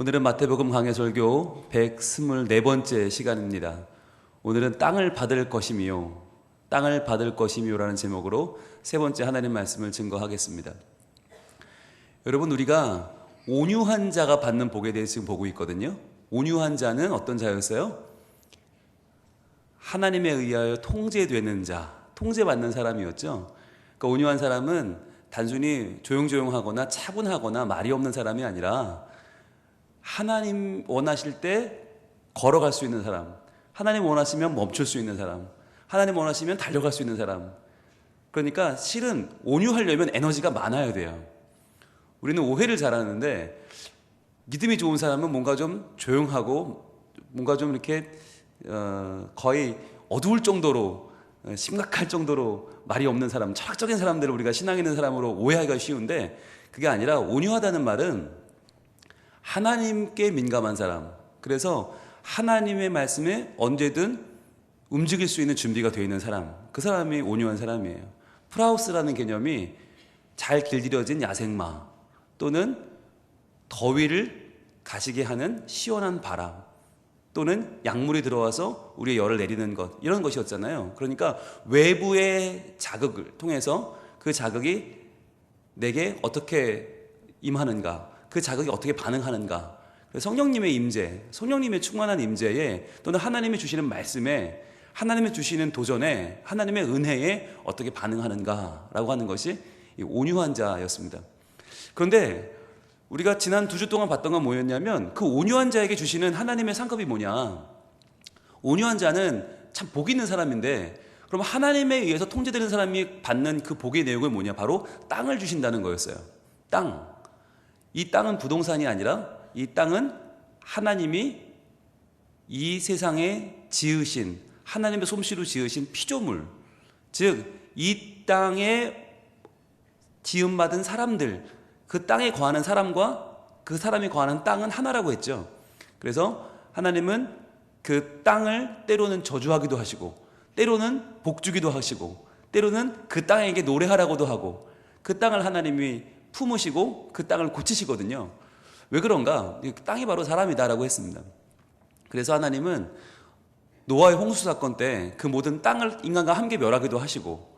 오늘은 마태복음 강해설교 124번째 시간입니다. 오늘은 땅을 받을 것이미요, 땅을 받을 것이미요라는 제목으로 세 번째 하나님 말씀을 증거하겠습니다. 여러분, 우리가 온유한 자가 받는 복에 대해서 지금 보고 있거든요. 온유한 자는 어떤 자였어요? 하나님에 의하여 통제되는 자, 통제받는 사람이었죠. 그러니까 온유한 사람은 단순히 조용조용하거나 차분하거나 말이 없는 사람이 아니라 하나님 원하실 때 걸어갈 수 있는 사람, 하나님 원하시면 멈출 수 있는 사람, 하나님 원하시면 달려갈 수 있는 사람. 그러니까 실은 온유하려면 에너지가 많아야 돼요. 우리는 오해를 잘하는데 믿음이 좋은 사람은 뭔가 좀 조용하고 뭔가 좀 이렇게 거의 어두울 정도로, 심각할 정도로 말이 없는 사람, 철학적인 사람들을 우리가 신앙 있는 사람으로 오해하기가 쉬운데, 그게 아니라 온유하다는 말은 하나님께 민감한 사람, 그래서 하나님의 말씀에 언제든 움직일 수 있는 준비가 되어 있는 사람, 그 사람이 온유한 사람이에요. 프라우스라는 개념이 잘 길들여진 야생마 또는 더위를 가시게 하는 시원한 바람 또는 약물이 들어와서 우리의 열을 내리는 것, 이런 것이었잖아요. 그러니까 외부의 자극을 통해서 그 자극이 내게 어떻게 임하는가, 그 자극이 어떻게 반응하는가. 성령님의 임재, 성령님의 충만한 임재에, 또는 하나님이 주시는 말씀에, 하나님이 주시는 도전에, 하나님의 은혜에 어떻게 반응하는가라고 하는 것이 이 온유한 자였습니다. 그런데 우리가 지난 2주 동안 봤던 건 뭐였냐면, 그 온유한 자에게 주시는 하나님의 상급이 뭐냐. 온유한 자는 참 복 있는 사람인데, 그럼 하나님에 의해서 통제되는 사람이 받는 그 복의 내용은 뭐냐. 바로 땅을 주신다는 거였어요. 땅. 이 땅은 부동산이 아니라 이 땅은 하나님이 이 세상에 지으신, 하나님의 솜씨로 지으신 피조물, 즉 이 땅에 지음받은 사람들, 그 땅에 거하는 사람과 그 사람이 거하는 땅은 하나라고 했죠. 그래서 하나님은 그 땅을 때로는 저주하기도 하시고, 때로는 복주기도 하시고, 때로는 그 땅에게 노래하라고도 하고, 그 땅을 하나님이 품으시고 그 땅을 고치시거든요. 왜 그런가? 땅이 바로 사람이다라고 했습니다. 그래서 하나님은 노아의 홍수 사건 때 그 모든 땅을 인간과 함께 멸하기도 하시고,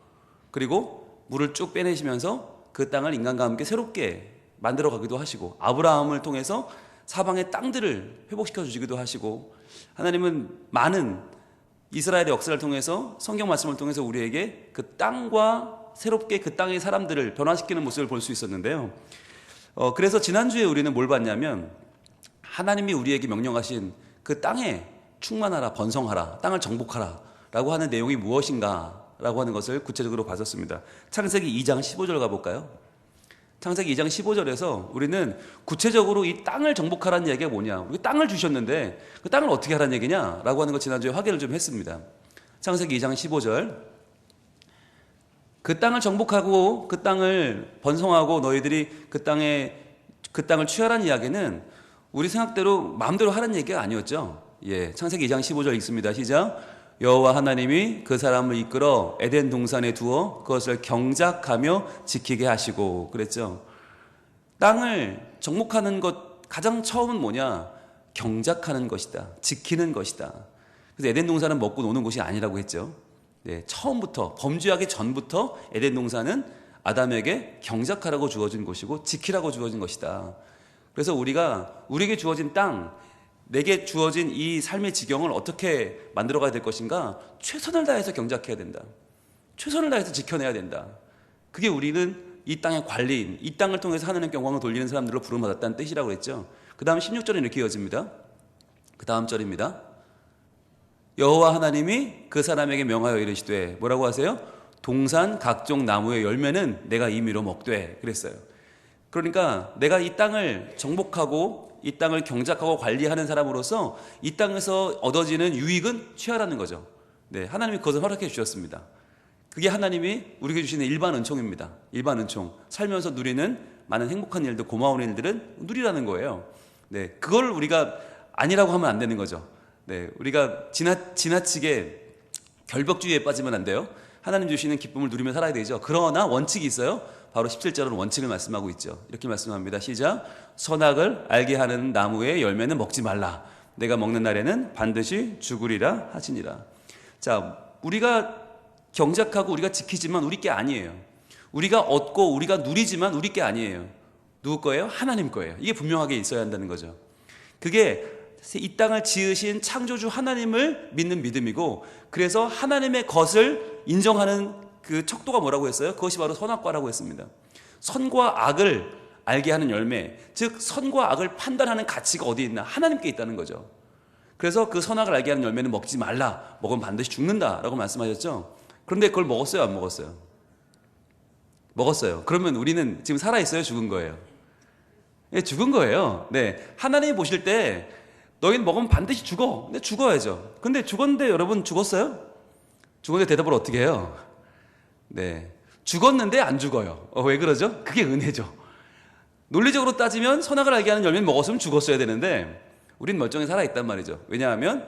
그리고 물을 쭉 빼내시면서 그 땅을 인간과 함께 새롭게 만들어 가기도 하시고, 아브라함을 통해서 사방의 땅들을 회복시켜 주시기도 하시고, 하나님은 많은 이스라엘의 역사를 통해서, 성경 말씀을 통해서 우리에게 그 땅과 새롭게 그 땅의 사람들을 변화시키는 모습을 볼 수 있었는데요. 그래서 지난주에 우리는 뭘 봤냐면, 하나님이 우리에게 명령하신 그 땅에 충만하라, 번성하라, 땅을 정복하라 라고 하는 내용이 무엇인가 라고 하는 것을 구체적으로 봤었습니다. 창세기 2장 15절 가볼까요? 창세기 2장 15절에서 우리는 구체적으로 이 땅을 정복하라는 얘기가 뭐냐, 우리 땅을 주셨는데 그 땅을 어떻게 하라는 얘기냐 라고 하는 거 지난주에 확인을 좀 했습니다. 창세기 2장 15절, 그 땅을 정복하고 그 땅을 번성하고 너희들이 그 땅을 취하라는 이야기는 우리 생각대로 마음대로 하라는 얘기가 아니었죠. 창세기 2장 15절 읽습니다. 시작. 여호와 하나님이 그 사람을 이끌어 에덴 동산에 두어 그것을 경작하며 지키게 하시고, 그랬죠. 땅을 정복하는 것 가장 처음은 뭐냐? 경작하는 것이다, 지키는 것이다. 그래서 에덴 동산은 먹고 노는 곳이 아니라고 했죠. 처음부터, 범죄하기 전부터 에덴 동산은 아담에게 경작하라고 주어진 것이고 지키라고 주어진 것이다. 그래서 우리에게 주어진 땅, 내게 주어진 이 삶의 지경을 어떻게 만들어가야 될 것인가? 최선을 다해서 경작해야 된다. 최선을 다해서 지켜내야 된다. 그게 우리는 이 땅의 관리인, 이 땅을 통해서 하나님께 영광을 돌리는 사람들로 부름받았다는 뜻이라고 했죠. 그 다음 16절에 이렇게 이어집니다. 그 다음 절입니다. 여호와 하나님이 그 사람에게 명하여 이르시되, 뭐라고 하세요? 동산 각종 나무의 열매는 내가 임의로 먹되, 그랬어요. 그러니까 내가 이 땅을 정복하고 이 땅을 경작하고 관리하는 사람으로서 이 땅에서 얻어지는 유익은 취하라는 거죠. 하나님이 그것을 허락해 주셨습니다. 그게 하나님이 우리에게 주시는 일반 은총입니다. 일반 은총. 살면서 누리는 많은 행복한 일들, 고마운 일들은 누리라는 거예요. 그걸 우리가 아니라고 하면 안 되는 거죠. 우리가 지나치게 결벽주의에 빠지면 안 돼요. 하나님 주시는 기쁨을 누리며 살아야 되죠. 그러나 원칙이 있어요. 바로 17절은 원칙을 말씀하고 있죠. 이렇게 말씀합니다. 시작. 선악을 알게 하는 나무의 열매는 먹지 말라. 내가 먹는 날에는 반드시 죽으리라 하시니라. 자, 우리가 경작하고 우리가 지키지만 우리 게 아니에요. 우리가 얻고 우리가 누리지만 우리 게 아니에요. 누구 거예요? 하나님 거예요. 이게 분명하게 있어야 한다는 거죠. 그게 이 땅을 지으신 창조주 하나님을 믿는 믿음이고, 그래서 하나님의 것을 인정하는 그 척도가 뭐라고 했어요? 그것이 바로 선악과라고 했습니다. 선과 악을 알게 하는 열매, 즉 선과 악을 판단하는 가치가 어디 있나? 하나님께 있다는 거죠. 그래서 그 선악을 알게 하는 열매는 먹지 말라. 먹으면 반드시 죽는다라고 말씀하셨죠. 그런데 그걸 먹었어요, 안 먹었어요? 먹었어요. 그러면 우리는 지금 살아있어요, 죽은 거예요? 예, 죽은 거예요. 네, 하나님이 보실 때 너희는 먹으면 반드시 죽어. 근데 죽어야죠. 근데 죽었는데 여러분 죽었어요? 죽었는데 대답을 어떻게 해요? 네, 죽었는데 안 죽어요. 왜 그러죠? 그게 은혜죠. 논리적으로 따지면 선악을 알게 하는 열매는 먹었으면 죽었어야 되는데 우린 멀쩡히 살아있단 말이죠. 왜냐하면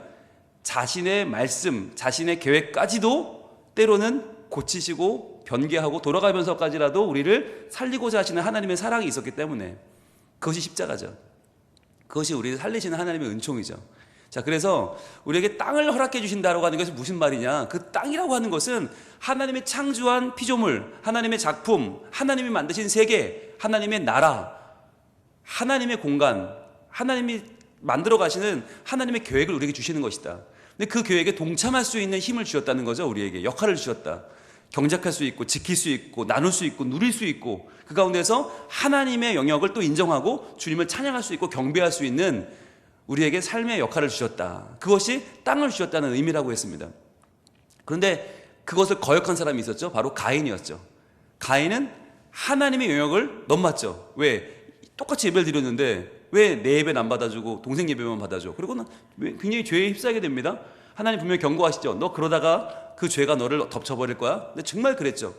자신의 말씀, 자신의 계획까지도 때로는 고치시고 변개하고 돌아가면서까지라도 우리를 살리고자 하시는 하나님의 사랑이 있었기 때문에, 그것이 십자가죠. 그것이 우리를 살리시는 하나님의 은총이죠. 자, 그래서 우리에게 땅을 허락해 주신다라고 하는 것이 무슨 말이냐? 그 땅이라고 하는 것은 하나님의 창조한 피조물, 하나님의 작품, 하나님이 만드신 세계, 하나님의 나라, 하나님의 공간, 하나님이 만들어 가시는 하나님의 계획을 우리에게 주시는 것이다. 근데 그 계획에 동참할 수 있는 힘을 주셨다는 거죠. 우리에게 역할을 주셨다. 경작할 수 있고 지킬 수 있고 나눌 수 있고 누릴 수 있고, 그 가운데서 하나님의 영역을 또 인정하고 주님을 찬양할 수 있고 경배할 수 있는 우리에게 삶의 역할을 주셨다. 그것이 땅을 주셨다는 의미라고 했습니다. 그런데 그것을 거역한 사람이 있었죠. 바로 가인이었죠. 가인은 하나님의 영역을 넘었죠. 왜? 똑같이 예배를 드렸는데 왜 내 예배는 안 받아주고 동생 예배만 받아줘? 그리고는 굉장히 죄에 휩싸이게 됩니다. 하나님 분명히 경고하시죠. 너 그러다가 그 죄가 너를 덮쳐버릴 거야. 근데 정말 그랬죠.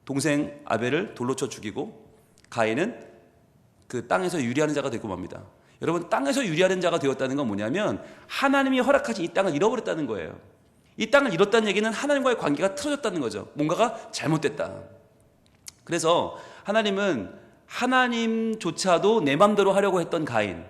동생 아벨을 돌로 쳐 죽이고 가인은 그 땅에서 유리하는 자가 되고 맙니다. 여러분, 땅에서 유리하는 자가 되었다는 건 뭐냐면 하나님이 허락하신 이 땅을 잃어버렸다는 거예요. 이 땅을 잃었다는 얘기는 하나님과의 관계가 틀어졌다는 거죠. 뭔가가 잘못됐다. 그래서 하나님은 하나님조차도 내 맘대로 하려고 했던 가인,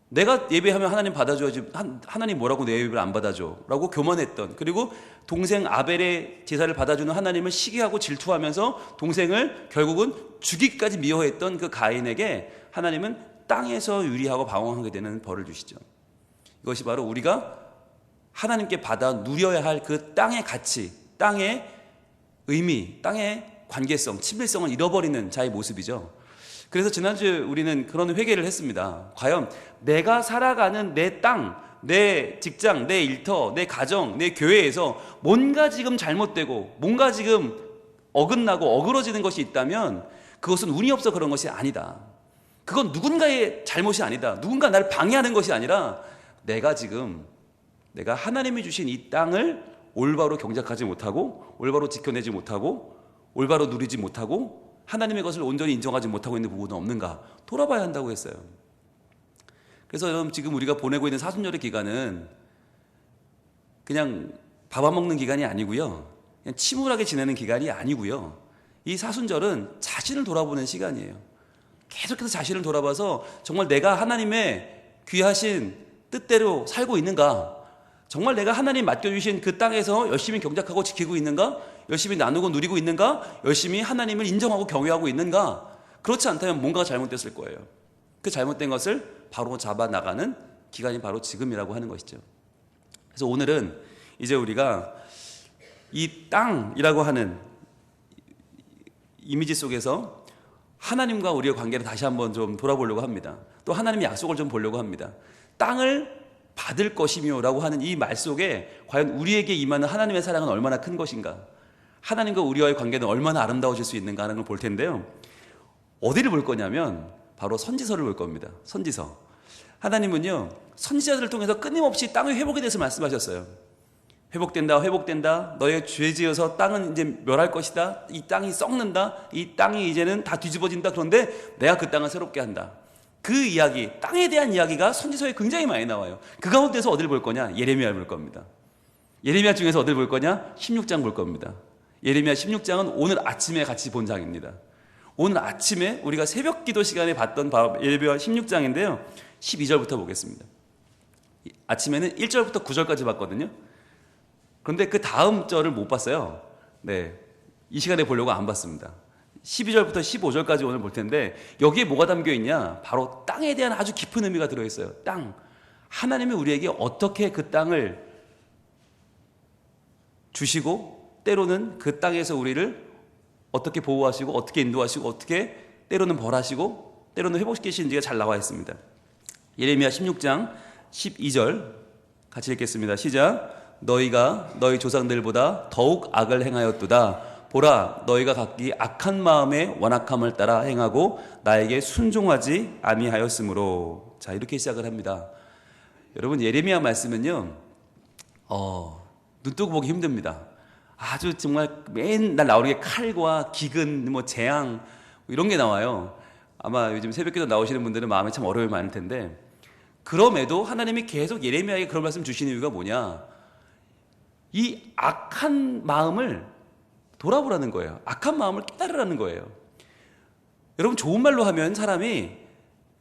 내가 예배하면 하나님 받아줘야지, 하나님 뭐라고 내 예배를 안 받아줘 라고 교만했던, 그리고 동생 아벨의 제사를 받아주는 하나님을 시기하고 질투하면서 동생을 결국은 죽이기까지 미워했던 그 가인에게 하나님은 땅에서 유리하고 방황하게 되는 벌을 주시죠. 이것이 바로 우리가 하나님께 받아 누려야 할 그 땅의 가치, 땅의 의미, 땅의 관계성, 친밀성을 잃어버리는 자의 모습이죠. 그래서 지난주에 우리는 그런 회개를 했습니다. 과연 내가 살아가는 내 땅, 내 직장, 내 일터, 내 가정, 내 교회에서 뭔가 지금 잘못되고 뭔가 지금 어긋나고 어그러지는 것이 있다면 그것은 운이 없어 그런 것이 아니다. 그건 누군가의 잘못이 아니다. 누군가 나를 방해하는 것이 아니라 내가 하나님이 주신 이 땅을 올바로 경작하지 못하고 올바로 지켜내지 못하고 올바로 누리지 못하고 하나님의 것을 온전히 인정하지 못하고 있는 부분은 없는가 돌아봐야 한다고 했어요. 그래서 여러분, 지금 우리가 보내고 있는 사순절의 기간은 그냥 밥 안 먹는 기간이 아니고요, 그냥 침울하게 지내는 기간이 아니고요, 이 사순절은 자신을 돌아보는 시간이에요. 계속해서 자신을 돌아봐서 정말 내가 하나님의 귀하신 뜻대로 살고 있는가, 정말 내가 하나님 맡겨주신 그 땅에서 열심히 경작하고 지키고 있는가, 열심히 나누고 누리고 있는가, 열심히 하나님을 인정하고 경외하고 있는가. 그렇지 않다면 뭔가가 잘못됐을 거예요. 그 잘못된 것을 바로 잡아 나가는 기간이 바로 지금이라고 하는 것이죠. 그래서 오늘은 이제 우리가 이 땅이라고 하는 이미지 속에서 하나님과 우리의 관계를 다시 한번 좀 돌아보려고 합니다. 또 하나님의 약속을 좀 보려고 합니다. 땅을 받을 것이며 라고 하는 이 말 속에 과연 우리에게 임하는 하나님의 사랑은 얼마나 큰 것인가, 하나님과 우리와의 관계는 얼마나 아름다워질 수 있는가 하는 걸 볼 텐데요. 어디를 볼 거냐면 바로 선지서를 볼 겁니다. 선지서. 하나님은요, 선지자들을 통해서 끊임없이 땅의 회복에 대해서 말씀하셨어요. 회복된다, 회복된다. 너의 죄 지어서 땅은 이제 멸할 것이다. 이 땅이 썩는다. 이 땅이 이제는 다 뒤집어진다. 그런데 내가 그 땅을 새롭게 한다. 그 이야기, 땅에 대한 이야기가 선지서에 굉장히 많이 나와요. 그 가운데서 어디를 볼 거냐? 예레미야를 볼 겁니다. 예레미야 중에서 어디를 볼 거냐? 16장 볼 겁니다. 예레미야 16장은 오늘 아침에 같이 본 장입니다. 오늘 아침에 우리가 새벽 기도 시간에 봤던 예레미야 16장인데요. 12절부터 보겠습니다. 아침에는 1절부터 9절까지 봤거든요. 그런데 그 다음 절을 못 봤어요. 네, 이 시간에 보려고 안 봤습니다. 12절부터 15절까지 오늘 볼 텐데 여기에 뭐가 담겨 있냐? 바로 땅에 대한 아주 깊은 의미가 들어있어요. 땅. 하나님이 우리에게 어떻게 그 땅을 주시고 때로는 그 땅에서 우리를 어떻게 보호하시고 어떻게 인도하시고 어떻게 때로는 벌하시고 때로는 회복시키시는지가 잘 나와 있습니다. 예레미야 16장 12절 같이 읽겠습니다. 시작. 너희가 너희 조상들보다 더욱 악을 행하였도다. 보라, 너희가 각기 악한 마음의 완악함을 따라 행하고 나에게 순종하지 아니하였으므로. 자, 이렇게 시작을 합니다. 여러분, 예레미야 말씀은요, 눈 뜨고 보기 힘듭니다. 아주 정말 맨날 나오는 게 칼과 기근, 재앙 이런 게 나와요. 아마 요즘 새벽기도 나오시는 분들은 마음에 참 어려움이 많을 텐데, 그럼에도 하나님이 계속 예레미야에게 그런 말씀 주시는 이유가 뭐냐? 이 악한 마음을 돌아보라는 거예요. 악한 마음을 깨달으라는 거예요. 여러분, 좋은 말로 하면 사람이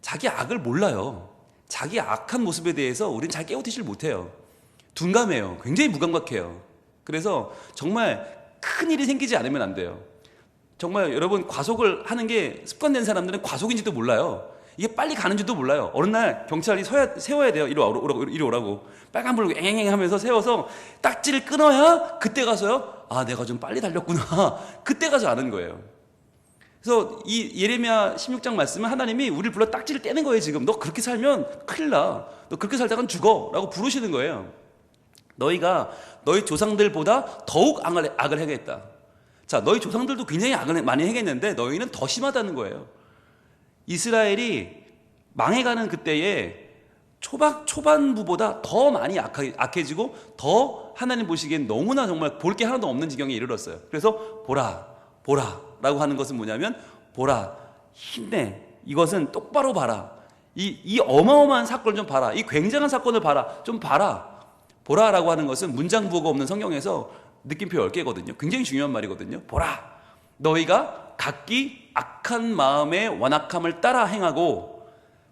자기 악을 몰라요. 자기 악한 모습에 대해서 우리는 잘 깨우치질 못해요. 둔감해요. 굉장히 무감각해요. 그래서 정말 큰 일이 생기지 않으면 안 돼요. 정말 여러분, 과속을 하는 게 습관된 사람들은 과속인지도 몰라요. 이게 빨리 가는지도 몰라요. 어느 날 경찰이 세워야 돼요. 이리 오라고. 빨간불로 앵앵 하면서 세워서 딱지를 끊어야 그때 가서요, 아, 내가 좀 빨리 달렸구나. 그때 가서 아는 거예요. 그래서 이 예레미야 16장 말씀은 하나님이 우리를 불러 딱지를 떼는 거예요. 지금 너 그렇게 살면 큰일 나. 너 그렇게 살다간 죽어 라고 부르시는 거예요. 너희가 너희 조상들보다 더욱 악을 행했다. 자, 너희 조상들도 굉장히 악을 많이 행했는데 너희는 더 심하다는 거예요. 이스라엘이 망해가는 그때에 초반부보다 더 많이 악해지고 더 하나님 보시기엔 너무나 정말 볼 게 하나도 없는 지경에 이르렀어요. 그래서 보라 라고 하는 것은 뭐냐면, 보라, 힘내, 이것은 똑바로 봐라, 이 어마어마한 사건을 좀 봐라, 이 굉장한 사건을 봐라, 좀 봐라. 보라라고 하는 것은 문장부호가 없는 성경에서 느낌표 10개거든요. 굉장히 중요한 말이거든요. 보라, 너희가 각기 악한 마음의 완악함을 따라 행하고.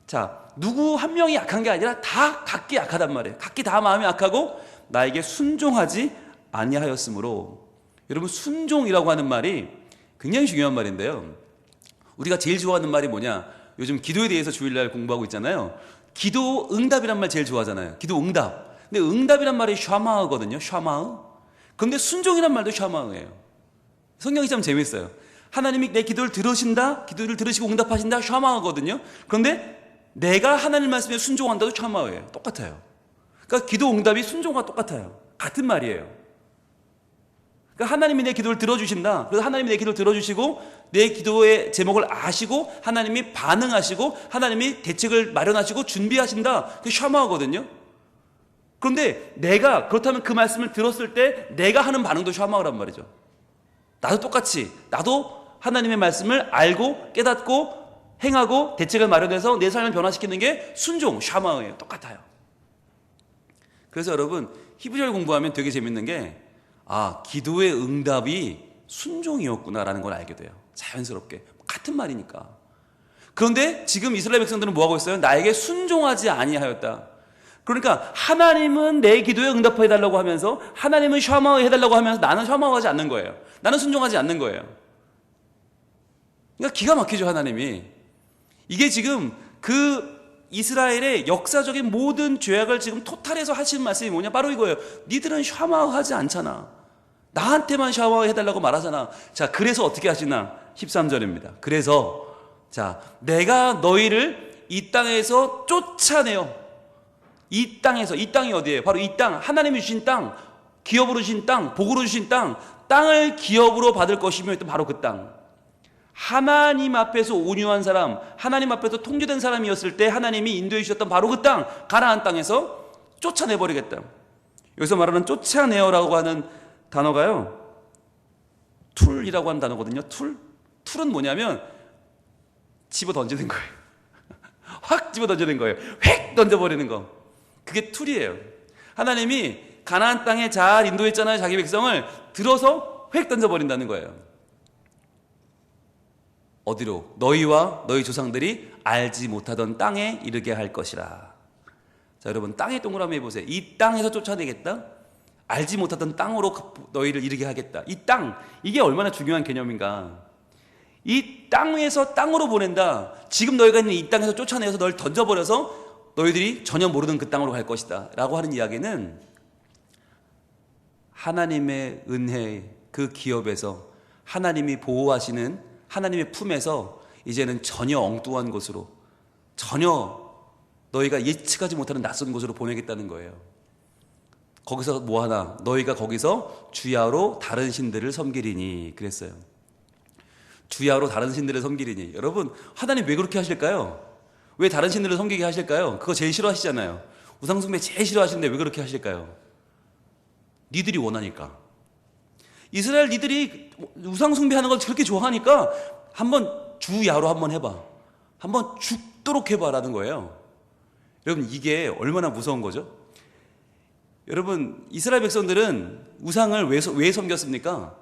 자, 누구 한 명이 악한 게 아니라 다 각기 악하단 말이에요. 각기 다 마음이 악하고 나에게 순종하지 아니하였으므로. 여러분, 순종이라고 하는 말이 굉장히 중요한 말인데요. 우리가 제일 좋아하는 말이 뭐냐? 요즘 기도에 대해서 주일날 공부하고 있잖아요. 기도 응답이란 말 제일 좋아하잖아요. 기도 응답. 근데 응답이란 말이 샤마흐거든요. 샤마흐. 그런데 순종이란 말도 샤마흐예요. 성경이 참 재밌어요. 하나님이 내 기도를 들으신다, 기도를 들으시고 응답하신다, 샤마흐거든요. 그런데 내가 하나님 말씀에 순종한다도 샤마흐예요. 똑같아요. 그러니까 기도 응답이 순종과 똑같아요. 같은 말이에요. 그러니까 하나님이 내 기도를 들어주신다. 그래서 하나님이 내 기도를 들어주시고 내 기도의 제목을 아시고 하나님이 반응하시고 하나님이 대책을 마련하시고 준비하신다. 그게 샤마흐거든요. 그런데 내가 그렇다면 그 말씀을 들었을 때 내가 하는 반응도 샤마흐란 말이죠. 나도 똑같이, 나도 하나님의 말씀을 알고 깨닫고 행하고 대책을 마련해서 내 삶을 변화시키는 게 순종, 샤마흐예요. 똑같아요. 그래서 여러분, 히브리어 공부하면 되게 재밌는 게, 아, 기도의 응답이 순종이었구나라는 걸 알게 돼요. 자연스럽게. 같은 말이니까. 그런데 지금 이스라엘 백성들은 뭐하고 있어요? 나에게 순종하지 아니하였다. 그러니까 하나님은 내 기도에 응답해달라고 하면서, 하나님은 샤마흐 해달라고 하면서 나는 샤마흐하지 않는 거예요. 나는 순종하지 않는 거예요. 그러니까 기가 막히죠, 하나님이. 이게 지금 그 이스라엘의 역사적인 모든 죄악을 지금 토탈해서 하시는 말씀이 뭐냐? 바로 이거예요. 니들은 샤마흐 하지 않잖아. 나한테만 샤마흐 해달라고 말하잖아. 자, 그래서 어떻게 하시나? 13절입니다. 그래서, 자, 내가 너희를 이 땅에서 쫓아내요. 이 땅에서, 이 땅이 어디예요? 바로 이 땅, 하나님이 주신 땅, 기업으로 주신 땅, 복으로 주신 땅, 땅을 기업으로 받을 것이며 바로 그 땅. 하나님 앞에서 온유한 사람, 하나님 앞에서 통제된 사람이었을 때 하나님이 인도해 주셨던 바로 그 땅, 가나안 땅에서 쫓아내버리겠다. 여기서 말하는 쫓아내어라고 하는 단어가요, 툴이라고 하는 단어거든요. 툴은 뭐냐면 집어 던지는 거예요. 확 집어 던지는 거예요. 획 던져버리는 거. 그게 툴이에요. 하나님이 가나안 땅에 잘 인도했잖아요. 자기 백성을 들어서 획 던져버린다는 거예요. 어디로? 너희와 너희 조상들이 알지 못하던 땅에 이르게 할 것이라. 자, 여러분, 땅에 동그라미 해보세요. 이 땅에서 쫓아내겠다? 알지 못하던 땅으로 너희를 이르게 하겠다. 이 땅, 이게 얼마나 중요한 개념인가. 이 땅에서 땅으로 보낸다. 지금 너희가 있는 이 땅에서 쫓아내서 너를 던져버려서 너희들이 전혀 모르는 그 땅으로 갈 것이다 라고 하는 이야기는 하나님의 은혜, 그 기업에서 하나님이 보호하시는 하나님의 품에서 이제는 전혀 엉뚱한 곳으로, 전혀 너희가 예측하지 못하는 낯선 곳으로 보내겠다는 거예요. 거기서 뭐 하나? 너희가 거기서 주야로 다른 신들을 섬기리니 그랬어요. 주야로 다른 신들을 섬기리니. 여러분, 하나님 왜 그렇게 하실까요? 왜 다른 신들을 섬기게 하실까요? 그거 제일 싫어하시잖아요. 우상숭배 제일 싫어하시는데 왜 그렇게 하실까요? 니들이 원하니까. 이스라엘 니들이 우상숭배하는 걸 그렇게 좋아하니까 한번 주야로 한번 해봐. 한번 죽도록 해봐라는 거예요. 여러분, 이게 얼마나 무서운 거죠? 여러분, 이스라엘 백성들은 우상을 왜 섬겼습니까?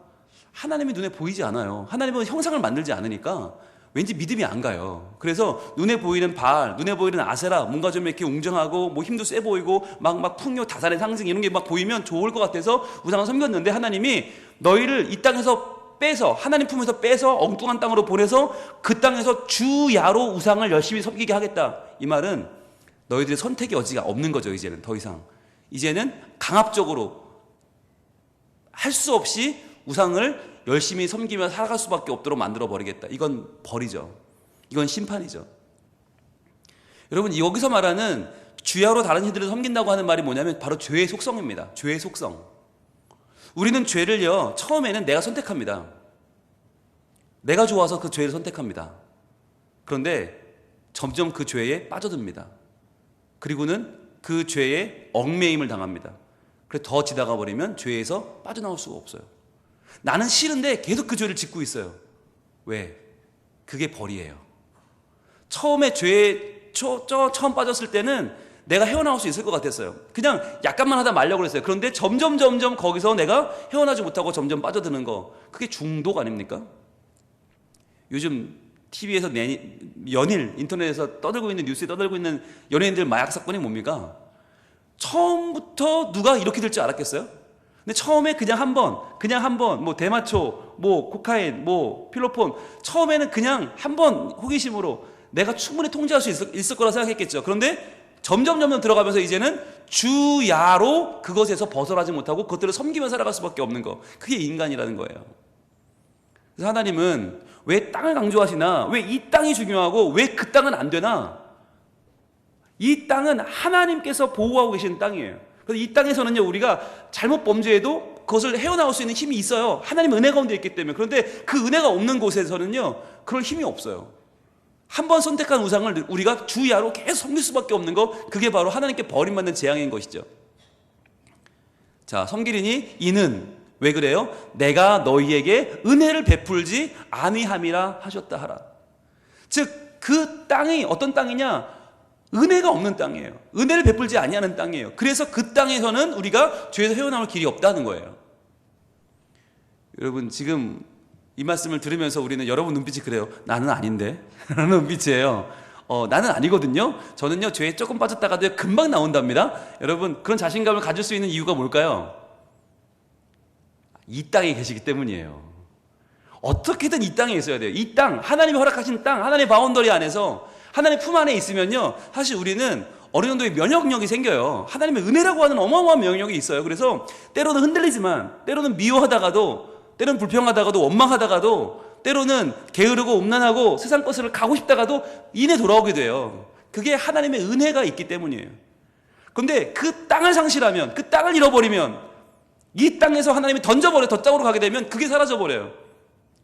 하나님이 눈에 보이지 않아요. 하나님은 형상을 만들지 않으니까 왠지 믿음이 안 가요. 그래서 눈에 보이는 바알, 눈에 보이는 아세라, 뭔가 좀 이렇게 웅장하고 뭐 힘도 세 보이고 막 풍요, 다산의 상징 이런 게 막 보이면 좋을 것 같아서 우상을 섬겼는데 하나님이 너희를 이 땅에서 빼서, 하나님 품에서 빼서 엉뚱한 땅으로 보내서 그 땅에서 주야로 우상을 열심히 섬기게 하겠다. 이 말은 너희들의 선택의 여지가 없는 거죠. 이제는 더 이상. 이제는 강압적으로 할 수 없이 우상을 열심히 섬기며 살아갈 수밖에 없도록 만들어 버리겠다. 이건 벌이죠. 이건 심판이죠. 여러분, 여기서 말하는 주야로 다른 신들을 섬긴다고 하는 말이 뭐냐면 바로 죄의 속성입니다. 죄의 속성. 우리는 죄를요, 처음에는 내가 선택합니다. 내가 좋아서 그 죄를 선택합니다. 그런데 점점 그 죄에 빠져듭니다. 그리고는 그 죄에 얽매임을 당합니다. 그래서 더 지나가 버리면 죄에서 빠져나올 수가 없어요. 나는 싫은데 계속 그 죄를 짓고 있어요. 왜? 그게 벌이에요. 처음에 죄에 처음 빠졌을 때는 내가 헤어나올 수 있을 것 같았어요. 그냥 약간만 하다 말려고 그랬어요. 그런데 점점 거기서 내가 헤어나지 못하고 점점 빠져드는 거, 그게 중독 아닙니까? 요즘 TV에서 연일 인터넷에서 떠들고 있는, 뉴스에 떠들고 있는 연예인들 마약 사건이 뭡니까? 처음부터 누가 이렇게 될 줄 알았겠어요? 근데 처음에 그냥 한 번, 뭐 대마초, 뭐 코카인, 뭐 필로폰, 처음에는 그냥 한 번 호기심으로 내가 충분히 통제할 수 있을 거라 생각했겠죠. 그런데 점점 들어가면서 이제는 주야로 그것에서 벗어나지 못하고 그것들을 섬기며 살아갈 수밖에 없는 거. 그게 인간이라는 거예요. 그래서 하나님은 왜 땅을 강조하시나? 왜 이 땅이 중요하고 왜 그 땅은 안 되나? 이 땅은 하나님께서 보호하고 계시는 땅이에요. 그래서 이 땅에서는요, 우리가 잘못 범죄해도 그것을 헤어나올 수 있는 힘이 있어요. 하나님의 은혜 가운데 있기 때문에. 그런데 그 은혜가 없는 곳에서는요, 그럴 힘이 없어요. 한 번 선택한 우상을 우리가 주야로 계속 섬길 수밖에 없는 거, 그게 바로 하나님께 버림받는 재앙인 것이죠. 자, 섬기리니 이는 왜 그래요? 내가 너희에게 은혜를 베풀지 아니함이라 하셨다 하라. 즉, 그 땅이 어떤 땅이냐? 은혜가 없는 땅이에요. 은혜를 베풀지 아니하는 땅이에요. 그래서 그 땅에서는 우리가 죄에서 헤어나올 길이 없다는 거예요. 여러분, 지금 이 말씀을 들으면서 우리는 여러분 눈빛이 그래요. 나는 아닌데? 라는 눈빛이에요. 나는 아니거든요. 저는요, 죄에 조금 빠졌다가도 금방 나온답니다. 여러분, 그런 자신감을 가질 수 있는 이유가 뭘까요? 이 땅에 계시기 때문이에요. 어떻게든 이 땅에 있어야 돼요. 이 땅, 하나님이 허락하신 땅, 하나님의 바운더리 안에서, 하나님 품 안에 있으면요, 사실 우리는 어느 정도의 면역력이 생겨요. 하나님의 은혜라고 하는 어마어마한 면역력이 있어요. 그래서 때로는 흔들리지만, 때로는 미워하다가도, 때로는 불평하다가도, 원망하다가도, 때로는 게으르고 음란하고 세상 것을 가고 싶다가도 이내 돌아오게 돼요. 그게 하나님의 은혜가 있기 때문이에요. 그런데 그 땅을 상실하면, 그 땅을 잃어버리면, 이 땅에서 하나님이 던져버려, 더 땅으로 가게 되면 그게 사라져버려요.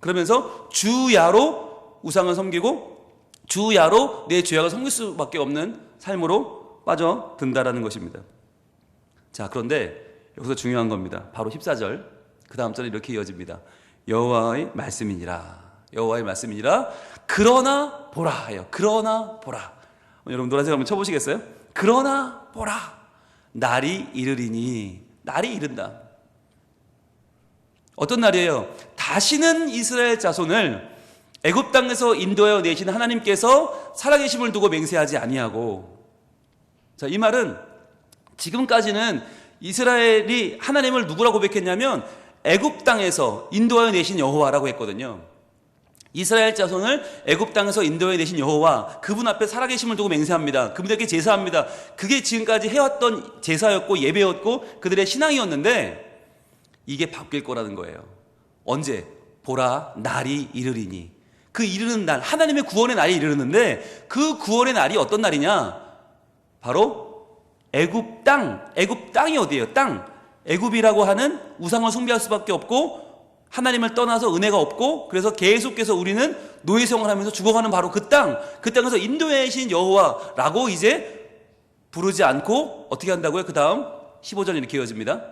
그러면서 주야로 우상을 섬기고 주야로 내 죄악을 섬길 수밖에 없는 삶으로 빠져든다라는 것입니다. 자, 그런데 여기서 중요한 겁니다. 바로 14절, 그 다음 절에 이렇게 이어집니다. 여호와의 말씀이니라, 여호와의 말씀이니라. 그러나 보라 해요. 그러나 보라. 여러분 노란색 한번 쳐보시겠어요? 그러나 보라, 날이 이르리니. 날이 이른다. 어떤 날이에요? 다시는 이스라엘 자손을 애굽 땅에서 인도하여 내신 하나님께서 살아계심을 두고 맹세하지 아니하고. 자, 이 말은 지금까지는 이스라엘이 하나님을 누구라고 고백했냐면 애굽 땅에서 인도하여 내신 여호와라고 했거든요. 이스라엘 자손을 애굽 땅에서 인도해 내신 여호와, 그분 앞에 살아계심을 두고 맹세합니다. 그분에게 제사합니다. 그게 지금까지 해왔던 제사였고 예배였고 그들의 신앙이었는데 이게 바뀔 거라는 거예요. 언제? 보라, 날이 이르리니. 그 이르는 날, 하나님의 구원의 날이 이르는데 그 구원의 날이 어떤 날이냐? 바로 애굽 땅. 애굽 땅이 어디예요? 땅. 애굽이라고 하는 우상을 숭배할 수밖에 없고 하나님을 떠나서 은혜가 없고 그래서 계속해서 우리는 노예 생활을 하면서 죽어가는 바로 그 땅, 그 땅에서 인도해 주신 여호와라고 이제 부르지 않고 어떻게 한다고요? 그 다음 15절 이렇게 이어집니다.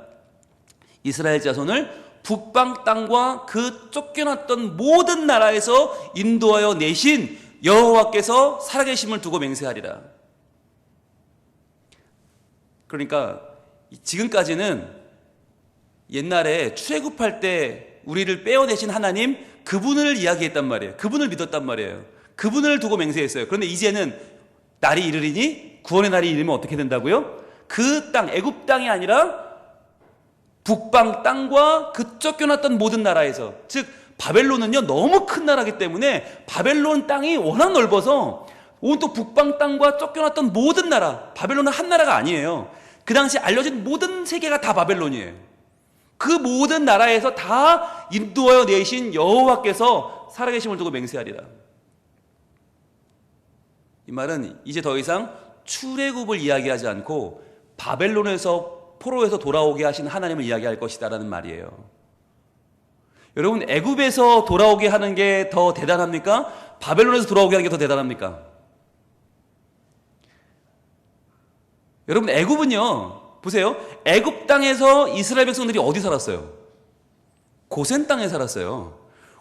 이스라엘 자손을 북방 땅과 그 쫓겨났던 모든 나라에서 인도하여 내신 여호와께서 살아계심을 두고 맹세하리라. 그러니까 지금까지는 옛날에 출애굽할 때 우리를 빼어내신 하나님, 그분을 이야기했단 말이에요. 그분을 믿었단 말이에요. 그분을 두고 맹세했어요. 그런데 이제는 날이 이르리니, 구원의 날이 이르면 어떻게 된다고요? 그 땅, 애굽 땅이 아니라 북방 땅과 그 쫓겨났던 모든 나라에서, 즉 바벨론은요 너무 큰 나라이기 때문에 바벨론 땅이 워낙 넓어서 온통 북방 땅과 쫓겨났던 모든 나라, 바벨론은 한 나라가 아니에요. 그 당시 알려진 모든 세계가 다 바벨론이에요. 그 모든 나라에서 다 인도하여 내신 여호와께서 살아계심을 두고 맹세하리라. 이 말은 이제 더 이상 출애굽을 이야기하지 않고 바벨론에서 포로에서 돌아오게 하신 하나님을 이야기할 것이다라는 말이에요. 여러분, 애굽에서 돌아오게 하는 게 더 대단합니까? 바벨론에서 돌아오게 하는 게 더 대단합니까? 여러분, 애굽은요, 보세요. 애굽 땅에서 이스라엘 백성들이 어디 살았어요? 고센 땅에 살았어요.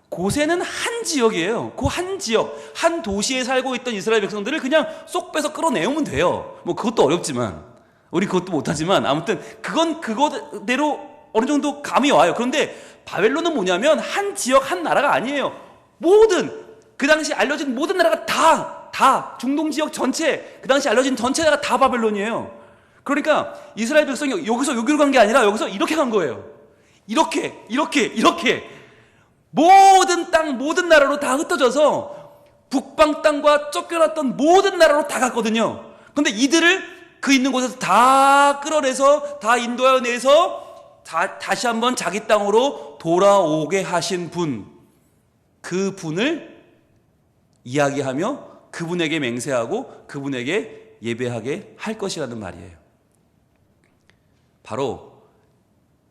고센은 한 지역이에요. 그 한 지역, 한 도시에 살고 있던 이스라엘 백성들을 그냥 쏙 빼서 끌어내오면 돼요. 뭐 그것도 어렵지만, 우리 그것도 못하지만, 아무튼 그건 그거대로 어느 정도 감이 와요. 그런데 바벨론은 뭐냐면 한 지역, 한 나라가 아니에요. 모든 그 당시 알려진 모든 나라가 다 중동 지역 전체, 그 당시 알려진 전체 나라가 다 바벨론이에요. 그러니까 이스라엘 백성이 여기서 여기로 간 게 아니라 여기서 이렇게 간 거예요. 이렇게 모든 땅, 모든 나라로 다 흩어져서 북방 땅과 쫓겨났던 모든 나라로 다 갔거든요. 그런데 이들을 그 있는 곳에서 다 끌어내서 다 인도하여 내서 다시 한번 자기 땅으로 돌아오게 하신 분, 그 분을 이야기하며 그분에게 맹세하고 그분에게 예배하게 할 것이라는 말이에요. 바로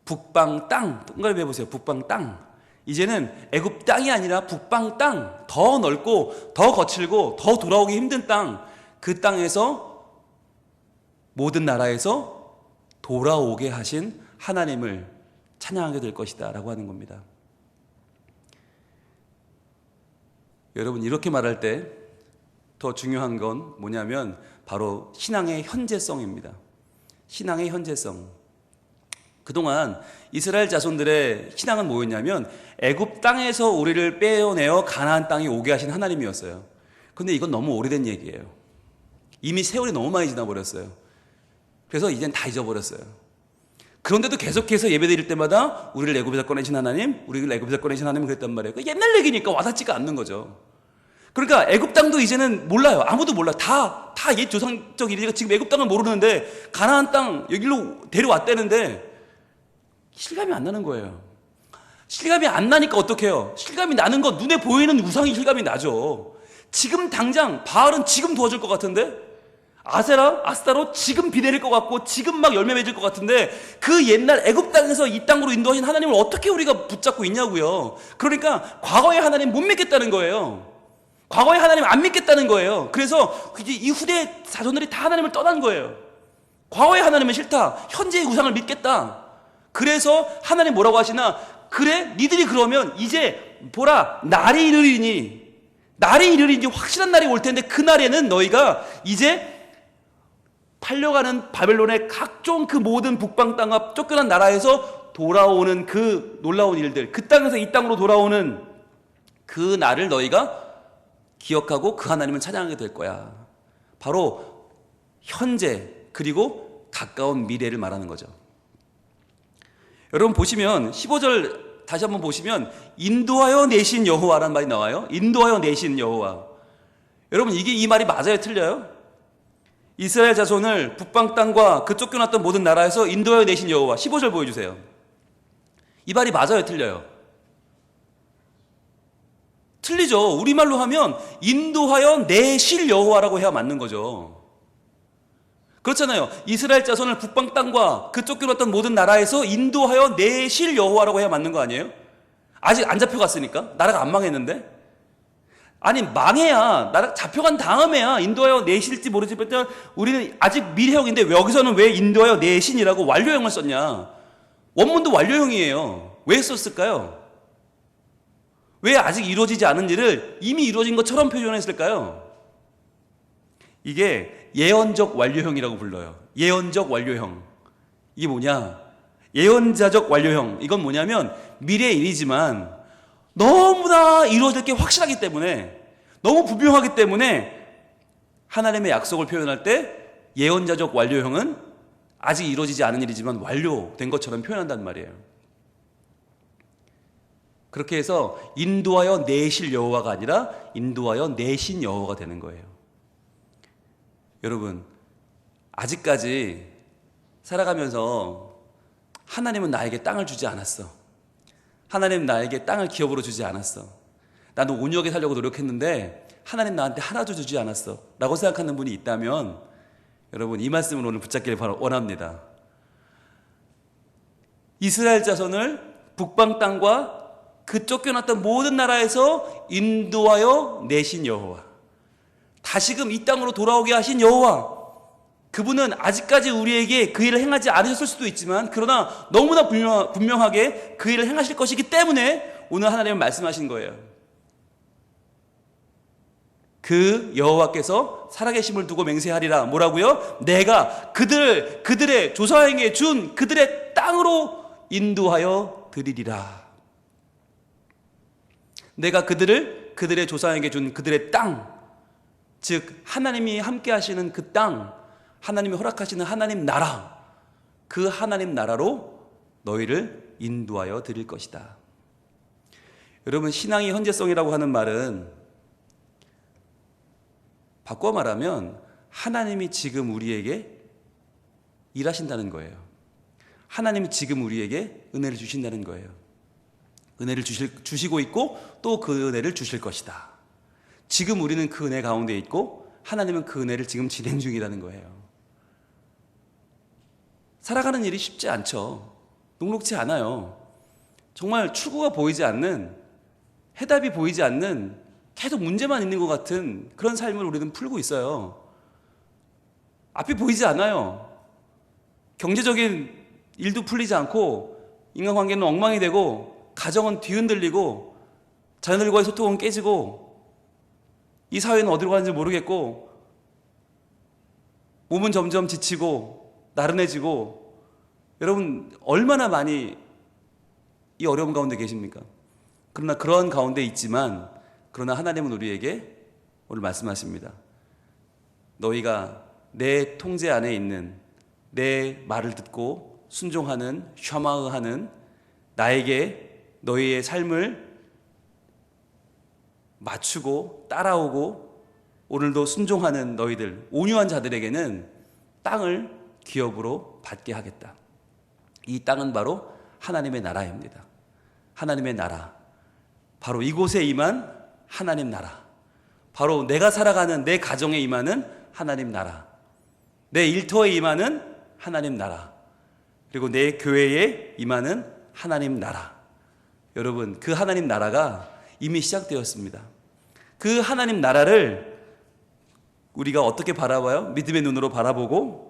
북방 땅, 동그라미 해보세요. 북방 땅. 이제는 애굽 땅이 아니라 북방 땅, 더 넓고 더 거칠고 더 돌아오기 힘든 땅, 그 땅에서 모든 나라에서 돌아오게 하신 하나님을 찬양하게 될 것이다 라고 하는 겁니다. 여러분, 이렇게 말할 때 더 중요한 건 뭐냐면 바로 신앙의 현재성입니다. 신앙의 현재성. 그동안 이스라엘 자손들의 신앙은 뭐였냐면 애굽 땅에서 우리를 빼어내어 가나안 땅에 오게 하신 하나님이었어요. 그런데 이건 너무 오래된 얘기예요. 이미 세월이 너무 많이 지나버렸어요. 그래서 이젠 다 잊어버렸어요. 그런데도 계속해서 예배드릴 때마다 우리를 애굽에서 꺼내신 하나님, 우리를 애굽에서 꺼내신 하나님 그랬단 말이에요. 옛날 얘기니까 와닿지가 않는 거죠. 그러니까 애굽 땅도 이제는 몰라요. 아무도 몰라. 다 옛 조상적 일이니까 지금 애굽 땅을 모르는데 가나안 땅 여기로 데려왔다는데 실감이 안 나는 거예요. 실감이 안 나니까 어떡해요? 실감이 나는 거, 눈에 보이는 우상이 실감이 나죠. 지금 당장 바알은 지금 도와줄 것 같은데, 아세라, 아스타로 지금 비 내릴 것 같고 지금 막 열매 맺을 것 같은데 그 옛날 애굽 땅에서 이 땅으로 인도하신 하나님을 어떻게 우리가 붙잡고 있냐고요. 그러니까 과거의 하나님 못 믿겠다는 거예요. 과거의 하나님 안 믿겠다는 거예요. 그래서 이제 이 후대 자손들이 다 하나님을 떠난 거예요. 과거의 하나님은 싫다. 현재의 우상을 믿겠다. 그래서 하나님 뭐라고 하시나? 그래? 니들이 그러면 이제 보라, 날이 이르리니 확실한 날이 올 텐데 그 날에는 너희가 이제 팔려가는 바벨론의 각종 그 모든 북방 땅과 쫓겨난 나라에서 돌아오는 그 놀라운 일들, 그 땅에서 이 땅으로 돌아오는 그 날을 너희가 기억하고 그 하나님을 찬양하게 될 거야. 바로 현재 그리고 가까운 미래를 말하는 거죠. 여러분 보시면 15절 다시 한번 보시면 인도하여 내신 여호와라는 말이 나와요. 인도하여 내신 여호와. 여러분 이게 이 말이 맞아요, 틀려요? 이스라엘 자손을 북방 땅과 그 쫓겨났던 모든 나라에서 인도하여 내신 여호와. 15절 보여주세요. 이 말이 맞아요, 틀려요? 틀리죠. 우리말로 하면 인도하여 내실 여호와라고 해야 맞는 거죠. 그렇잖아요. 이스라엘 자손을 북방 땅과 그 쫓겨났던 모든 나라에서 인도하여 내실 여호와라고 해야 맞는 거 아니에요? 아직 안 잡혀갔으니까. 나라가 안 망했는데. 아니 망해야, 나라 잡혀간 다음에야 인도하여 내실지 모르지. 우리는 아직 미래형인데 여기서는 왜 인도하여 내신이라고 완료형을 썼냐. 원문도 완료형이에요. 왜 썼을까요? 왜 아직 이루어지지 않은 일을 이미 이루어진 것처럼 표현했을까요? 이게 예언적 완료형이라고 불러요. 예언적 완료형. 이게 뭐냐? 예언자적 완료형. 이건 뭐냐면 미래의 일이지만 너무나 이루어질 게 확실하기 때문에, 너무 분명하기 때문에 하나님의 약속을 표현할 때 예언자적 완료형은 아직 이루어지지 않은 일이지만 완료된 것처럼 표현한단 말이에요. 그렇게 해서 인도하여 내실 여호와가 아니라 인도하여 내신 여호와가 되는 거예요. 여러분, 아직까지 살아가면서 하나님은 나에게 땅을 주지 않았어. 하나님은 나에게 땅을 기업으로 주지 않았어. 나도 온유하게 살려고 노력했는데 하나님 나한테 하나도 주지 않았어 라고 생각하는 분이 있다면 여러분 이 말씀을 오늘 붙잡기를 원합니다. 이스라엘 자손을 북방 땅과 그 쫓겨났던 모든 나라에서 인도하여 내신 여호와, 다시금 이 땅으로 돌아오게 하신 여호와, 그분은 아직까지 우리에게 그 일을 행하지 않으셨을 수도 있지만 그러나 너무나 분명하게 그 일을 행하실 것이기 때문에 오늘 하나님은 말씀하신 거예요. 그 여호와께서 살아계심을 두고 맹세하리라. 뭐라고요? 내가 그들의 조상에게 준 그들의 땅으로 인도하여 드리리라. 내가 그들의 조상에게 준 그들의 땅, 즉 하나님이 함께 하시는 그 땅, 하나님이 허락하시는 하나님 나라, 그 하나님 나라로 너희를 인도하여 드릴 것이다. 여러분, 신앙의 현재성이라고 하는 말은 바꿔 말하면 하나님이 지금 우리에게 일하신다는 거예요. 하나님이 지금 우리에게 은혜를 주신다는 거예요. 은혜를 주시고 있고 또 그 은혜를 주실 것이다. 지금 우리는 그 은혜 가운데 있고 하나님은 그 은혜를 지금 진행 중이라는 거예요. 살아가는 일이 쉽지 않죠. 녹록지 않아요. 정말 출구가 보이지 않는, 해답이 보이지 않는, 계속 문제만 있는 것 같은 그런 삶을 우리는 풀고 있어요. 앞이 보이지 않아요. 경제적인 일도 풀리지 않고 인간관계는 엉망이 되고 가정은 뒤흔들리고 자녀들과의 소통은 깨지고 이 사회는 어디로 가는지 모르겠고 몸은 점점 지치고 나른해지고, 여러분 얼마나 많이 이 어려움 가운데 계십니까? 그러나 그런 가운데 있지만, 그러나 하나님은 우리에게 오늘 말씀하십니다. 너희가 내 통제 안에 있는, 내 말을 듣고 순종하는, 샤마흐하는, 나에게 너희의 삶을 맞추고 따라오고 오늘도 순종하는 너희들, 온유한 자들에게는 땅을 기업으로 받게 하겠다. 이 땅은 바로 하나님의 나라입니다. 하나님의 나라, 바로 이곳에 임한 하나님 나라, 바로 내가 살아가는 내 가정에 임하는 하나님 나라, 내 일터에 임하는 하나님 나라, 그리고 내 교회에 임하는 하나님 나라. 여러분, 그 하나님 나라가 이미 시작되었습니다. 그 하나님 나라를 우리가 어떻게 바라봐요? 믿음의 눈으로 바라보고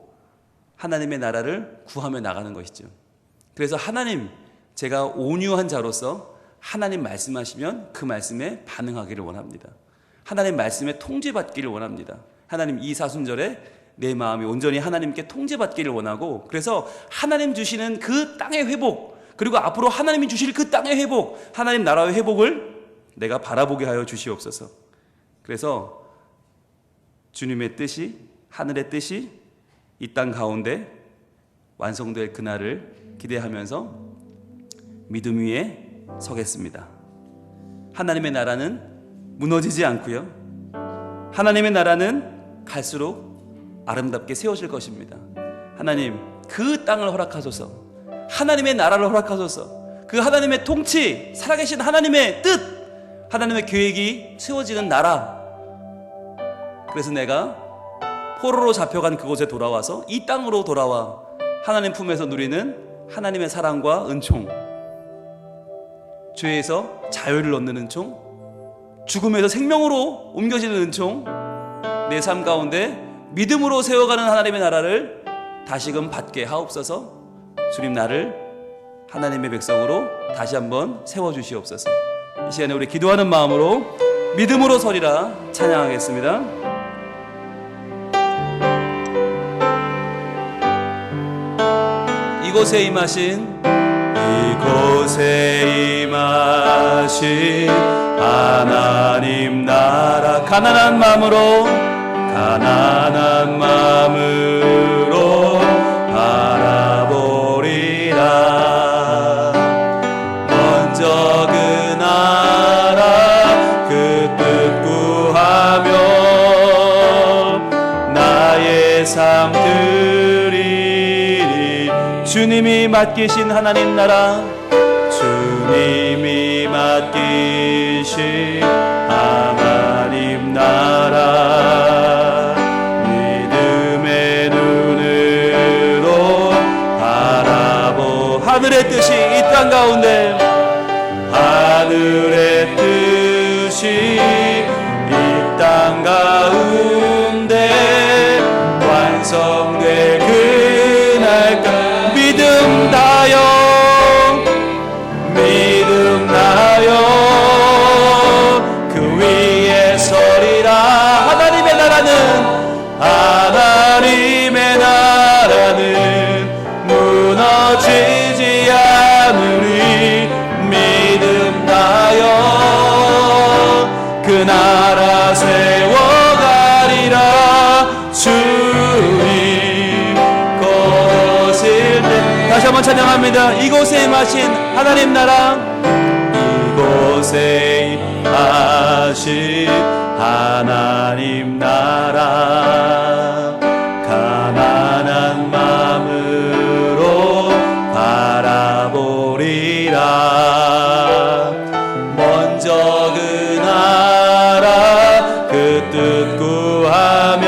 하나님의 나라를 구하며 나가는 것이죠. 그래서 하나님, 제가 온유한 자로서 하나님 말씀하시면 그 말씀에 반응하기를 원합니다. 하나님 말씀에 통제받기를 원합니다. 하나님, 이 사순절에 내 마음이 온전히 하나님께 통제받기를 원하고, 그래서 하나님 주시는 그 땅의 회복, 그리고 앞으로 하나님이 주실 그 땅의 회복, 하나님 나라의 회복을 내가 바라보게 하여 주시옵소서. 그래서 주님의 뜻이, 하늘의 뜻이 이 땅 가운데 완성될 그날을 기대하면서 믿음 위에 서겠습니다. 하나님의 나라는 무너지지 않고요, 하나님의 나라는 갈수록 아름답게 세워질 것입니다. 하나님, 그 땅을 허락하소서. 하나님의 나라를 허락하소서. 그 하나님의 통치, 살아계신 하나님의 뜻, 하나님의 계획이 세워지는 나라. 그래서 내가 포로로 잡혀간 그곳에 돌아와서 이 땅으로 돌아와 하나님 품에서 누리는 하나님의 사랑과 은총, 죄에서 자유를 얻는 은총, 죽음에서 생명으로 옮겨지는 은총, 내 삶 가운데 믿음으로 세워가는 하나님의 나라를 다시금 받게 하옵소서. 주님, 나를 하나님의 백성으로 다시 한번 세워주시옵소서. 이 시간에 우리 기도하는 마음으로 믿음으로 서리라 찬양하겠습니다. 이곳에 임하신 하나님 나라, 가난한 마음으로 바라보리라. 먼저 그 나라 그 뜻 구하며 나의 삶 드리리. 주님이 맡기신 하나님 나라, 주님이 맡기신 하나님 나라, 믿음의 눈으로 바라보. 하늘의 뜻이 이 땅 가운데, 하늘의 뜻이 이 땅 가운데 완성될 그날까지 믿음 다여 그 위에 서리라. 하나님의 나라는 무너지지 않으리. 믿음 다여 그 나라 세워가리라. 주님 곧 오실 때. 다시 한번 찬양합니다. 이곳에 임하신 하나님 나라, 이곳에 임하신 하나님 나라, 가난한 마음으로 바라보리라. 먼저 그 나라 그 뜻 구하며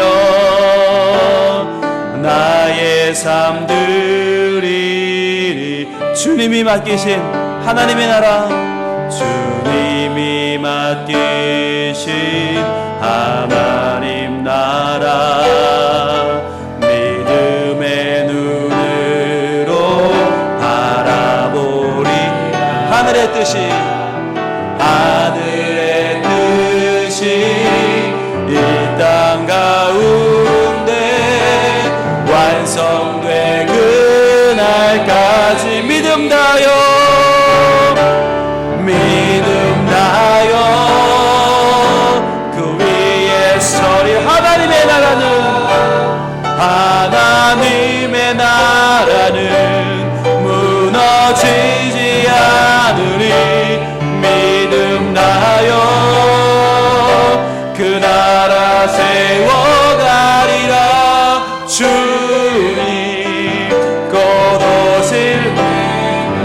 나의 삶 드리리. 주님이 맡기신 하나님의 나라, 주님이 맡기신 하나님 나라, 믿음의 눈으로 바라보리. 하늘의 뜻이 이 땅 가운데 완성될 그날까지 믿음 다여 그 위에 서리. 하나님의 나라는 무너지지 않으리. 믿음 다여 그 나라 세워가리라. 주님 곧 오실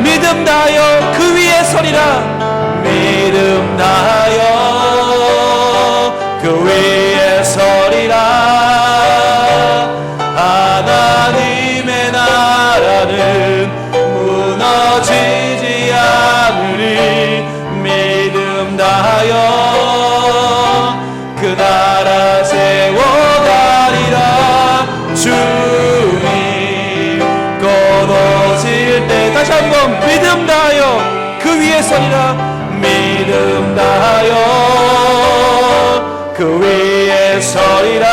믿음 다여 그 위에 서리라. 믿음 다여 그 위에 서리라. 하나님의 나라는 무너지지 않으리. 믿음 다여 그 나라 세워가리라. 주님 곧 오실 때. 다시 한번 믿음 다여 그 위에 서리라. 믿음 다여 그 위에 서리라.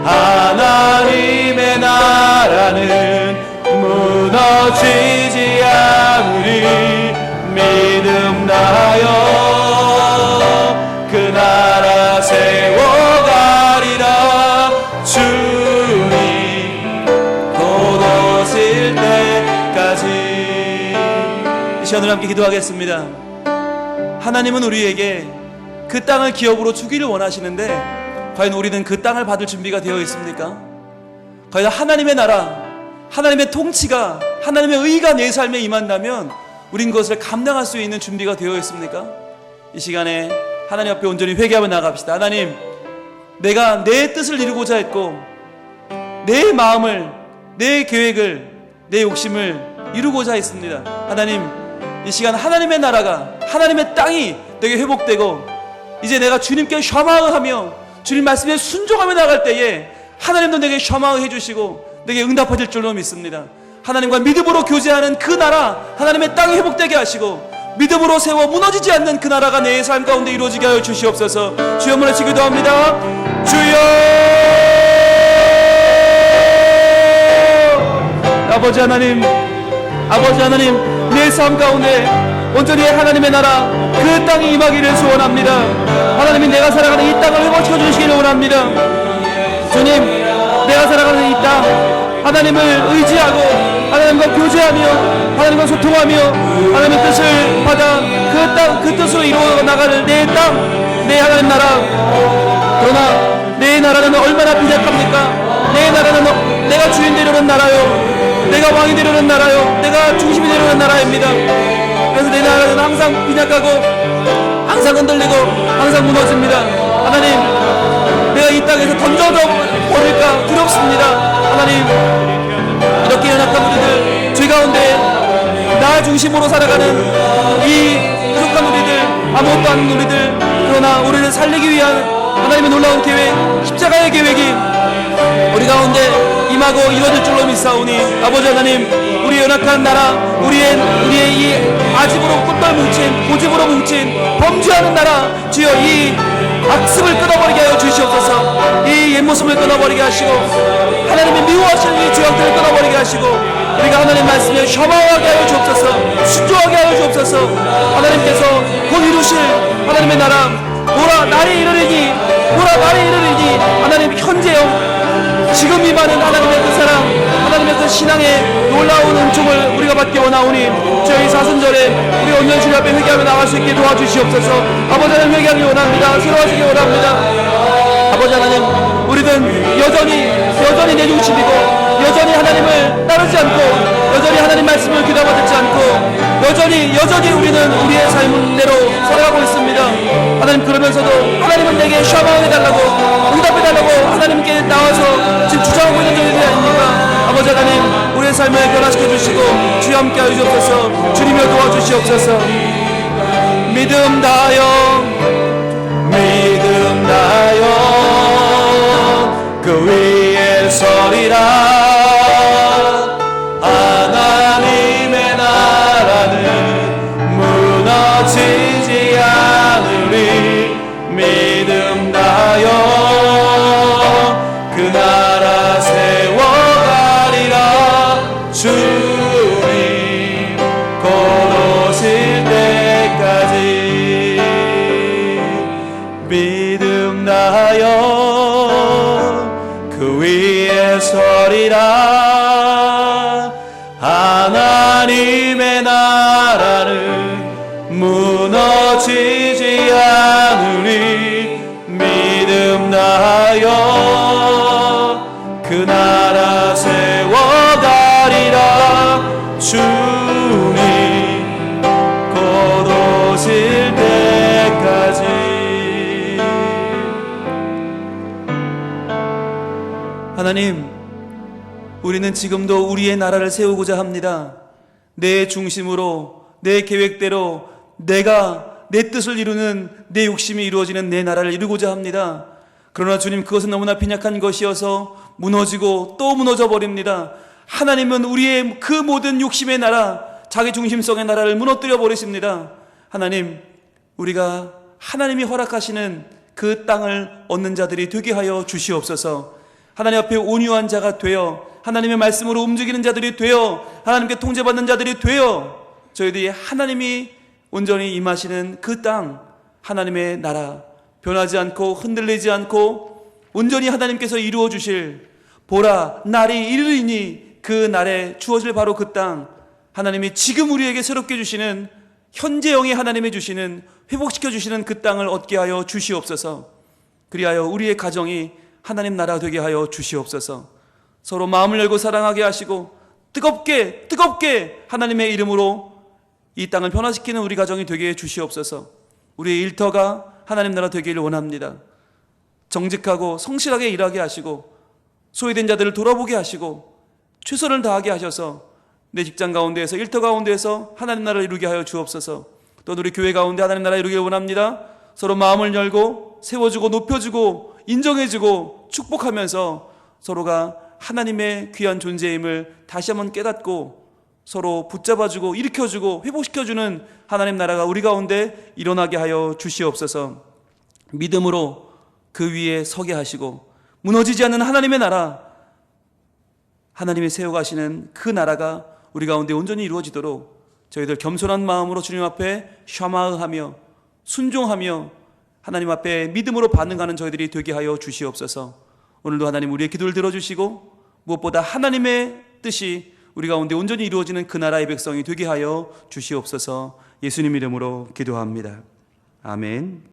하나님의 나라는 무너지지 않으리. 믿음 다여 시간을 함께 기도하겠습니다. 하나님은 우리에게 그 땅을 기업으로 주기를 원하시는데 과연 우리는 그 땅을 받을 준비가 되어 있습니까? 과연 하나님의 나라, 하나님의 통치가, 하나님의 의가 내 삶에 임한다면 우린 그것을 감당할 수 있는 준비가 되어 있습니까? 이 시간에 하나님 앞에 온전히 회개하며 나갑시다. 하나님, 내가 내 뜻을 이루고자 했고 내 마음을, 내 계획을, 내 욕심을 이루고자 했습니다. 하나님, 이 시간 하나님의 나라가, 하나님의 땅이 내게 회복되고 이제 내가 주님께 샤마하며 주님 말씀에 순종하며 나갈 때에 하나님도 내게 샤마해 주시고 내게 응답하실 줄로 믿습니다. 하나님과 믿음으로 교제하는 그 나라, 하나님의 땅이 회복되게 하시고 믿음으로 세워 무너지지 않는 그 나라가 내 삶 가운데 이루어지게 하여 주시옵소서. 주여 문을 치기도 합니다. 주여, 아버지 하나님, 아버지 하나님, 내 삶 가운데 온전히 하나님의 나라 그 땅이 임하기를 소원합니다. 하나님이 내가 살아가는 이 땅을 회복시켜 주시기를 원합니다. 주님, 내가 살아가는 이 땅 하나님을 의지하고 하나님과 교제하며 하나님과 소통하며 하나님의 뜻을 받아 그 땅, 그 뜻으로 이루어 나가는 내 땅, 내 하나님 나라. 그러나 내 나라는 얼마나 빈약합니까? 내 나라는 내가 주인 되려는 나라요, 내가 왕이 되려는 나라요, 내가 중심이 되려는 나라입니다. 그래서 내 나라는 항상 빈약하고 항상 흔들리고 항상 무너집니다. 하나님, 내가 이 땅에서 던져져 버릴까 두렵습니다. 하나님, 이렇게 연약한 우리들, 죄 가운데 나 중심으로 살아가는 이 부족한 우리들, 아무것도 아닌 우리들, 그러나 우리를 살리기 위한 하나님의 놀라운 계획, 십자가의 계획이 우리 가운데 임하고 이루어질 줄로 믿사오니 아버지 하나님, 우리의 연약한 나라, 우리의 이 아집으로 꿀벌 뭉친, 고집으로 뭉친 범죄하는 나라, 주여 이 악습을 끊어버리게 하여 주시옵소서. 이 옛모습을 끊어버리게 하시고 하나님의 미워하시는 이 죄악들을 끊어버리게 하시고 우리가 하나님 말씀에 혐오하게 하여 주옵소서. 순종하게 하여 주옵소서. 하나님께서 곧 이루실 하나님의 나라, 보라 날이 이르리니, 보라 날이 이르리니, 하나님 현재형 지금 임하는 하나님의 그 사랑, 하나님의 그 신앙의 놀라운 은총을 우리가 받기 원하오니 저희 사순절에 우리 온전히 주님 앞에 회개하며 나갈 수 있게 도와주시옵소서. 아버지 하나님, 회개하기 원합니다. 새로워지기 원합니다. 아버지 하나님, 우리는 여전히 내 중심이고 여전히 하나님을 따르지 않고 여전히 하나님 말씀을 귀담아 듣지 않고 여전히 우리는 우리의 삶대로 살아가고 있습니다. 하나님, 그러면서도 하나님은 내게 샤마해달라고, 응답해달라고 하나님께 나와서 지금 주장하고 있는 일이 아닙니까? 아버지 하나님, 우리의 삶을 변화시켜 주시고 주여 함께 하여 주옵소서. 주님여 도와주시옵소서. 믿음 다하여 그 위에 서리라. 하나님의 나라는 무너지지 않으리. 믿음 다하여 그 나라 세워가리라. 주님 곧 오실 때까지 믿음 다하여 그 위에 서리라. 하나님의 나라는 무너지지 않으리. 믿음 다하여 그 나라 세워가리라. 주님 곧 오실 때까지. 하나님, 우리는 지금도 우리의 나라를 세우고자 합니다. 내 중심으로, 내 계획대로 내가 내 뜻을 이루는 내 욕심이 이루어지는 내 나라를 이루고자 합니다. 그러나 주님, 그것은 너무나 빈약한 것이어서 무너지고 또 무너져 버립니다. 하나님은 우리의 그 모든 욕심의 나라, 자기 중심성의 나라를 무너뜨려 버리십니다. 하나님, 우리가 하나님이 허락하시는 그 땅을 얻는 자들이 되게 하여 주시옵소서. 하나님 앞에 온유한 자가 되어 하나님의 말씀으로 움직이는 자들이 되어 하나님께 통제받는 자들이 되어 저희들이 하나님이 온전히 임하시는 그 땅, 하나님의 나라, 변하지 않고 흔들리지 않고 온전히 하나님께서 이루어 주실, 보라 날이 이르리니 그 날에 주어질 바로 그 땅, 하나님이 지금 우리에게 새롭게 주시는 현재형의 하나님이 주시는 회복시켜 주시는 그 땅을 얻게 하여 주시옵소서. 그리하여 우리의 가정이 하나님 나라 되게 하여 주시옵소서. 서로 마음을 열고 사랑하게 하시고 뜨겁게 하나님의 이름으로 이 땅을 변화시키는 우리 가정이 되게 해 주시옵소서. 우리의 일터가 하나님 나라 되기를 원합니다. 정직하고 성실하게 일하게 하시고 소외된 자들을 돌아보게 하시고 최선을 다하게 하셔서 내 직장 가운데에서 일터 가운데에서 하나님 나라를 이루게 하여 주옵소서. 또 우리 교회 가운데 하나님 나라 이루기를 원합니다. 서로 마음을 열고 세워주고 높여주고 인정해주고 축복하면서 서로가 하나님의 귀한 존재임을 다시 한번 깨닫고 서로 붙잡아주고 일으켜주고 회복시켜주는 하나님 나라가 우리 가운데 일어나게 하여 주시옵소서. 믿음으로 그 위에 서게 하시고 무너지지 않는 하나님의 나라, 하나님이 세워가시는 그 나라가 우리 가운데 온전히 이루어지도록 저희들 겸손한 마음으로 주님 앞에 샤마하며 순종하며 하나님 앞에 믿음으로 반응하는 저희들이 되게 하여 주시옵소서. 오늘도 하나님 우리의 기도를 들어주시고 무엇보다 하나님의 뜻이 우리 가운데 온전히 이루어지는 그 나라의 백성이 되게 하여 주시옵소서. 예수님 이름으로 기도합니다. 아멘.